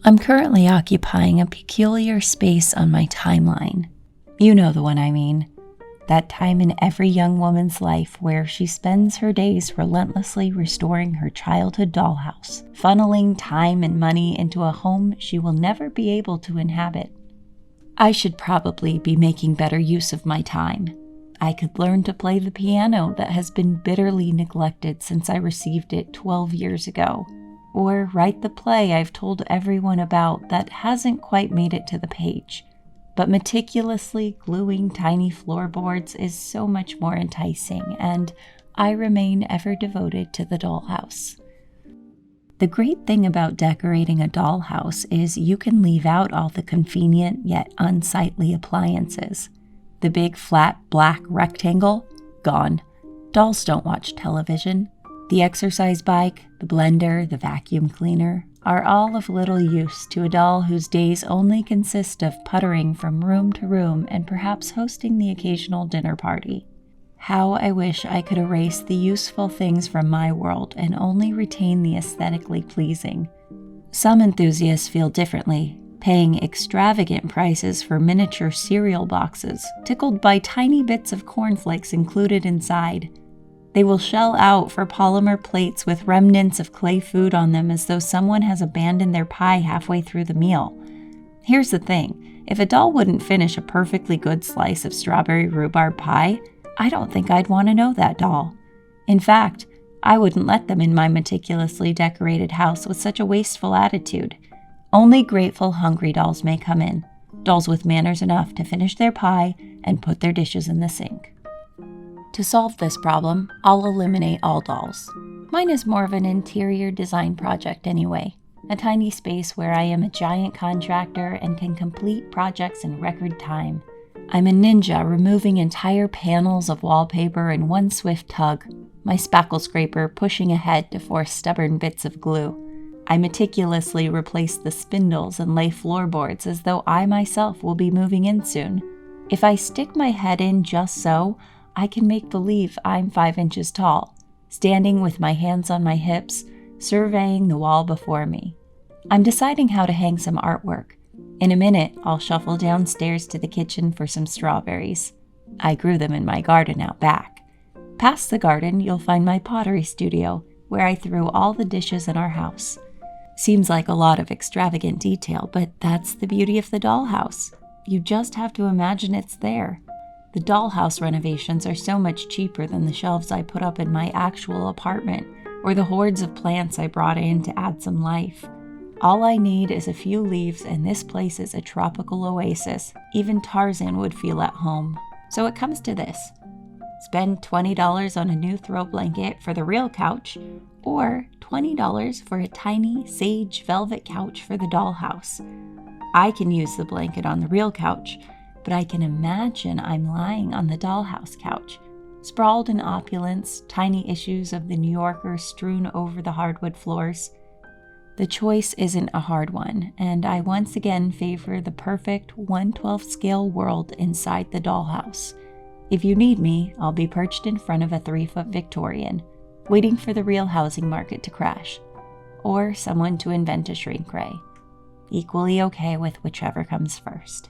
I'm currently occupying a peculiar space on my timeline. You know the one I mean. That time in every young woman's life where she spends her days relentlessly restoring her childhood dollhouse, funneling time and money into a home she will never be able to inhabit. I should probably be making better use of my time. I could learn to play the piano that has been bitterly neglected since I received it 12 years ago, or write the play I've told everyone about that hasn't quite made it to the page. But meticulously gluing tiny floorboards is so much more enticing, and I remain ever devoted to the dollhouse. The great thing about decorating a dollhouse is you can leave out all the convenient yet unsightly appliances. The big flat black rectangle? Gone. Dolls don't watch television. The exercise bike, the blender, the vacuum cleaner are all of little use to a doll whose days only consist of puttering from room to room and perhaps hosting the occasional dinner party. How I wish I could erase the useful things from my world and only retain the aesthetically pleasing. Some enthusiasts feel differently, paying extravagant prices for miniature cereal boxes, tickled by tiny bits of cornflakes included inside. They will shell out for polymer plates with remnants of clay food on them as though someone has abandoned their pie halfway through the meal. Here's the thing, if a doll wouldn't finish a perfectly good slice of strawberry rhubarb pie, I don't think I'd want to know that doll. In fact, I wouldn't let them in my meticulously decorated house with such a wasteful attitude. Only grateful, hungry dolls may come in, dolls with manners enough to finish their pie and put their dishes in the sink. To solve this problem, I'll eliminate all dolls. Mine is more of an interior design project anyway, a tiny space where I am a giant contractor and can complete projects in record time. I'm a ninja removing entire panels of wallpaper in one swift tug, my spackle scraper pushing ahead to force stubborn bits of glue. I meticulously replace the spindles and lay floorboards as though I myself will be moving in soon. If I stick my head in just so, I can make believe I'm 5 inches tall, standing with my hands on my hips, surveying the wall before me. I'm deciding how to hang some artwork. In a minute, I'll shuffle downstairs to the kitchen for some strawberries. I grew them in my garden out back. Past the garden, you'll find my pottery studio, where I threw all the dishes in our house. Seems like a lot of extravagant detail, but that's the beauty of the dollhouse. You just have to imagine it's there. The dollhouse renovations are so much cheaper than the shelves I put up in my actual apartment or the hordes of plants I brought in to add some life. All I need is a few leaves and this place is a tropical oasis. Even Tarzan would feel at home. So it comes to this. Spend $20 on a new throw blanket for the real couch or $20 for a tiny sage velvet couch for the dollhouse. I can use the blanket on the real couch, but I can imagine I'm lying on the dollhouse couch, sprawled in opulence, tiny issues of the New Yorker strewn over the hardwood floors. The choice isn't a hard one, and I once again favor the perfect 1/12 scale world inside the dollhouse. If you need me, I'll be perched in front of a 3-foot Victorian, waiting for the real housing market to crash, or someone to invent a shrink ray. Equally okay with whichever comes first.